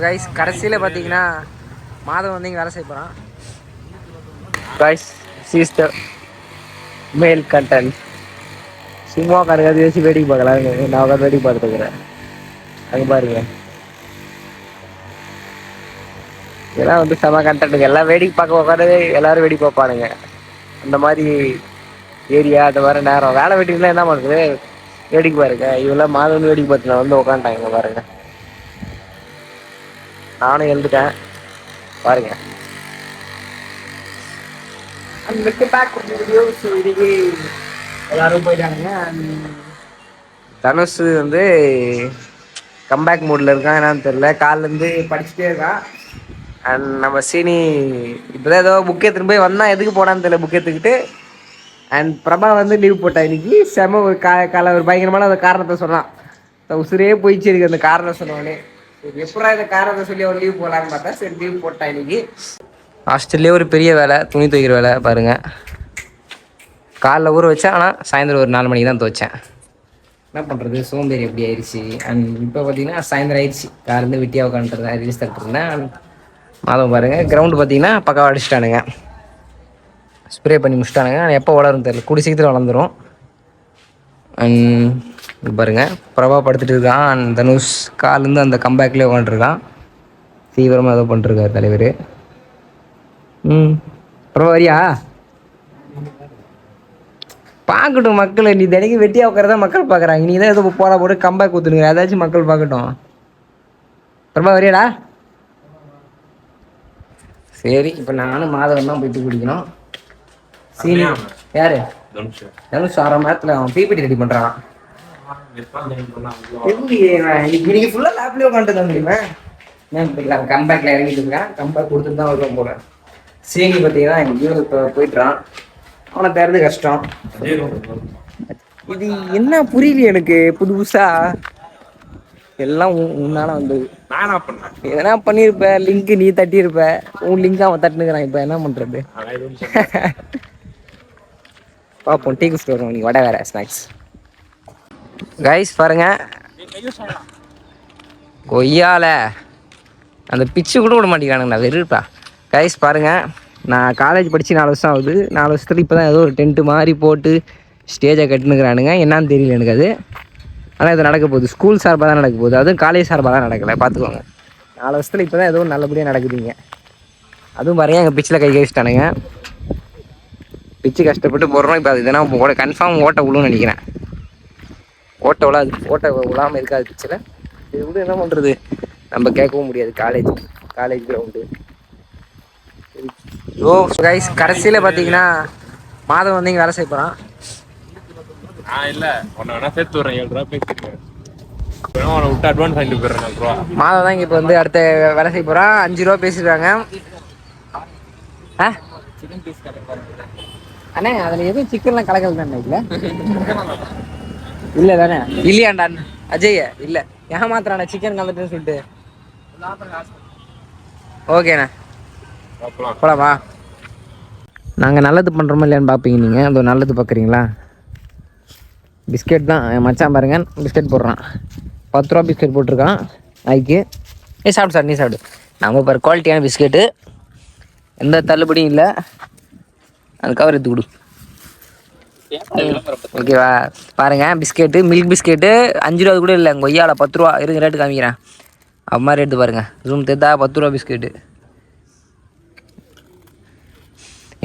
Guys கடைசியில் பார்த்தீங்கன்னா மாதம் வந்து இங்கே வேலை செய்ய போகிறான். கைஸ் சீஸ் த மேல் கண்டென்ட். சும்மா உட்காந்து வச்சு வேடிக்கை பார்க்கலாம். நான் உட்காந்து வேடிக்கை பார்த்துட்டு இருக்கிறேன். அங்கே பாருங்க, இதெல்லாம் வந்து செம கண்டென்ட்டுங்க. எல்லாம் வேடிக்கை பார்க்க உட்காந்து எல்லாரும் வேடிக்கை பார்ப்பானுங்க. அந்த மாதிரி ஏரியா அந்த மாதிரி நேரம் வேலை வெட்டிலாம் என்ன பண்ணுறது, வேடிக்கை பாருங்க. இவெல்லாம் மாதம் வந்து வேடிக்கை பார்த்து வந்து உட்காந்துட்டாங்க பாருங்க. நானும் எழுந்துட்டேன் பாருங்க. எல்லாரும் போயிட்டானுங்க. தனுஷ் வந்து கம்பேக் மூடில் இருக்கான். என்னன்னு தெரியல, காலிலேருந்து படிச்சுட்டே இருக்கான். அண்ட் நம்ம சீனி இப்போதான் ஏதோ புக் எடுத்துகிட்டு போய் வந்தான். எதுக்கு போனான்னு தெரியல புக் எடுத்துக்கிட்டு. அண்ட் பிரபா வந்து லீவ் போட்டா இன்னைக்கு. செம ஒரு காலை ஒரு பயங்கரமான அந்த காரணத்தை சொன்னான். உசுரே போயிடுச்சு இருக்கு அந்த காரணம் சொன்னோடனே. எப்படா இந்த காரணத்தை சொல்லி அவர் லீவ் போகலான்னு பார்த்தா சரி லீவ் போட்டான் இன்னைக்கு. ஹாஸ்டல்லே ஒரு பெரிய வேலை, துணி துவைக்கிற வேலை பாருங்கள். காலைல ஊற வச்சேன், ஆனால் சாயந்தரம் ஒரு 4 மணிக்கு தான் துவைச்சேன். என்ன பண்ணுறது, சோம்பேறி எப்படி ஆயிடுச்சு. அண்ட் இப்போ பார்த்தீங்கன்னா சாயந்தரம் ஆயிடுச்சு. காலேருந்து வெட்டியாக உட்காந்துருந்தேன், ரீல்ஸ் தட்டுருந்தேன். மாதம் பாருங்கள், கிரவுண்டு பார்த்தீங்கன்னா பக்காவாக அடிச்சிட்டானுங்க. ஸ்ப்ரே பண்ணி முடிச்சிட்டானுங்க. ஆனால் எப்போ வளரும் தெரியல, கூடி சீக்கிரம் வளர்ந்துடும். அண்ட் பாருங்கள், பிரபா படுத்துட்டு இருக்கான். அண்ட் தனுஷ் காலேருந்து அந்த கம்பேக்லேயே உட்காந்துருக்கான். தீவிரமாக ஏதோ பண்ணிருக்காரு தலைவர். பிரபா வரியா? பார்க்கட்டும் மக்கள். நீ தினைக்கு வெட்டியாக உட்காரதா மக்கள் பார்க்குறாங்க. நீ தான் ஏதோ போட போட்டு கம்பேக் ஊற்றுனுங்க, ஏதாச்சும் மக்கள் பார்க்கட்டும். பிரபா வரியாடா? சரி, இப்போ நானும் மாதவன் தான் போயிட்டு குடிக்கணும். சீனி யாரு? தனுஷ் 6 மணி நேரத்தில் அவன் பிபிடி ரெடி பண்ணுறான். இன்னைக்கு ஃபுல்லாக லேப்லேயே உட்காந்துட்டு முடியுமா? கம்பேக்கில் இறங்கிட்டு இருக்கேன். கம்பேக் கொடுத்துட்டு தான் வருவோம் போல. சீனி பார்த்தீங்கன்னா எங்கேயோ இப்போ போயிட்டுறான். அவனை தேர்றது கஷ்டம். இது என்ன புரியல எனக்கு. புதுசா எல்லாம் உன்னால வந்தது. எதனா பண்ணிருப்ப, லிங்க் நீ தட்டியிருப்ப. உன் லிங்க் அவன் தட்டுனுக்கிறான். இப்ப என்ன பண்றது? பாப்போம். டீ குடிச்சிட்டு வருவோம். நீ வடை வேற ஸ்நாக்ஸ். கைஸ் பாருங்க, கொய்யால அந்த பிச்சு கூட விட மாட்டேங்கிறானுங்கண்ணா, வெறுப்பா. கைஸ் பாருங்க, நான் காலேஜ் படித்து 4 வருஷம் ஆகுது. 4 வருஷத்துல இப்போ தான் ஏதோ ஒரு டென்ட்டு மாதிரி போட்டு ஸ்டேஜை கட்டுனுக்கிறானுங்க. என்னான்னு தெரியல எனக்கு அது. ஆனால் இது நடக்க போகுது, ஸ்கூல் சார்பாக தான் நடக்க போகுது. அதுவும் காலேஜ் சார்பாக தான் நடக்கலை, பார்த்துக்கோங்க. 4 வருஷத்தில் இப்போ தான் ஏதோ நல்லபடியாக நடக்குதுங்க. அதுவும் பாருங்க, எங்கள் பிச்சில் கை கழிச்சிட்டானுங்க. பிச்சு கஷ்டப்பட்டு போடுறோம். இப்போ அது இதனா கன்ஃபார்ம் ஓட்டை விழுன்னு நினைக்கிறேன். ஓட்டை விழாது, ஓட்டை விழாமல் இருக்காது பிச்சில். இது விட என்ன பண்ணுறது, நம்ம கேட்கவும் முடியாது. College ground. ஓ கைஸ், கடைசியில் பார்த்தீங்கன்னா மாதம் வந்து இங்கே வேலை செய்ய போகிறான். மாதம் தான் இங்கே இப்போ வந்து அடுத்த வேலை செய்ய போகிறான். 5 ரூபா பேசிடுறாங்க. அண்ணே அதில் எதுவும் சிக்கன்லாம் கலக்கல் தானே? இல்லை தானே? இல்லையாண்டா அஜய்? இல்லை, ஏமாத்துறாண்ணே சிக்கன் கலந்துட்டுன்னு சொல்லிட்டு. ஓகேண்ணே போலாமா? நாங்கள் நல்லது பண்ணுறோமா இல்லையான்னு பார்ப்பீங்க நீங்கள். அந்த நல்லது பார்க்குறீங்களா? பிஸ்கெட் தான் என் மச்சான் பாருங்க, பிஸ்கெட் போடுறான். 10 ரூபா பிஸ்கெட் போட்டிருக்கான் நாய்க்கு. சாப்பிடு சார், நீ சாப்பிடு. நம்ம பாரு குவாலிட்டியான பிஸ்கெட்டு, எந்த தள்ளுபடியும் இல்லை. அந்த கவர் எடுத்து கொடு. ஓகேவா? பாருங்கள் பிஸ்கெட்டு, மில்க் பிஸ்கெட்டு 5 ரூபா கூட இல்லை. கொய்யாவில் 10 ரூபா இருங்க, ரேட்டு காமிக்கிறேன். அது மாதிரி எடுத்து பாருங்கள். ரூம் தெரிதா? 10 ரூபா பிஸ்கெட்டு.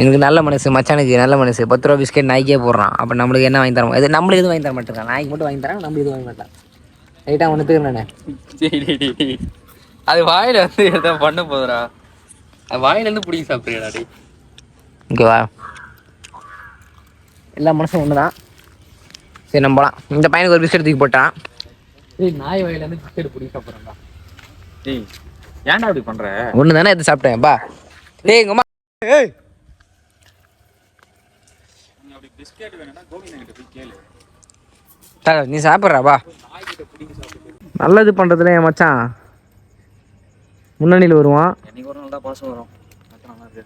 எனக்கு நல்ல மனசு, மச்சானுக்கு நல்ல மனசு. 10 ரூபா பிஸ்கெட் நாய்க்கே போடுறான். அப்போ நம்மளுக்கு என்ன வாங்கி தரோம்? இது நம்மளுக்கு எதுவும் வாங்கி தர மாட்டேங்கிறான். நாய்க்கு மட்டும் வாங்கி தரான், நம்மளுக்கு எதுவும் வாங்கி மாட்டான். ரைட்டாக ஒன்றுத்துக்கு நானே. அது வாயில் வந்து எதாவது பண்ண போதுடா. அது வாயிலேருந்து பிடிச்சி சாப்பிட்றியாடி. ஓகேவா? எல்லா மனசும் ஒன்று தான். சரி நம்ம போகலாம். இந்த பையனுக்கு ஒரு பிஸ்கெட் தூக்கி போட்டான். நாய் வாயிலேருந்து பிஸ்கெட் பிடிச்சி சாப்பிட்றான்டா. ஏன்டா அப்படி பண்ணுற? ஒன்று தானே எடுத்து சாப்பிட்டேன் பா. எங்கள் அம்மா நீ சாப்பிட்றாப்பா. நல்லது பண்ணுறதுல என் மச்சான் முன்னணியில் வருவான்.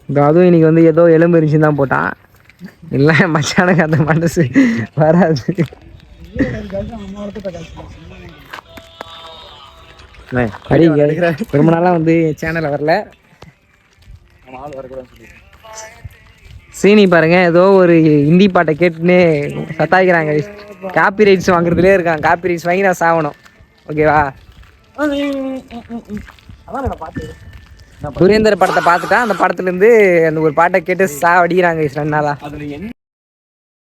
இந்த அதுவும் இன்னைக்கு வந்து ஏதோ எலும்பு இருந்துச்சுன்னு தான் போட்டான். இல்லை மச்சானுக்கு அந்த மனசு வராது. ரொம்ப நாளா வந்து சேனல்ல வரல. சீனி பாருங்க ஏதோ ஒரு ஹிந்தி பாட்டை கேட்டுன்னு சத்தாய்க்கிறாங்க. காப்பி ரைட்ஸ் வாங்குறதுலே இருக்கான். காப்பி ரைட்ஸ் வாங்கி நான் சாகணும். ஓகேவா? துரேந்தர் படத்தை பார்த்துட்டா அந்த படத்துல இருந்து அந்த ஒரு பாட்டை கேட்டு அடிக்கிறாங்க 2 நாளா.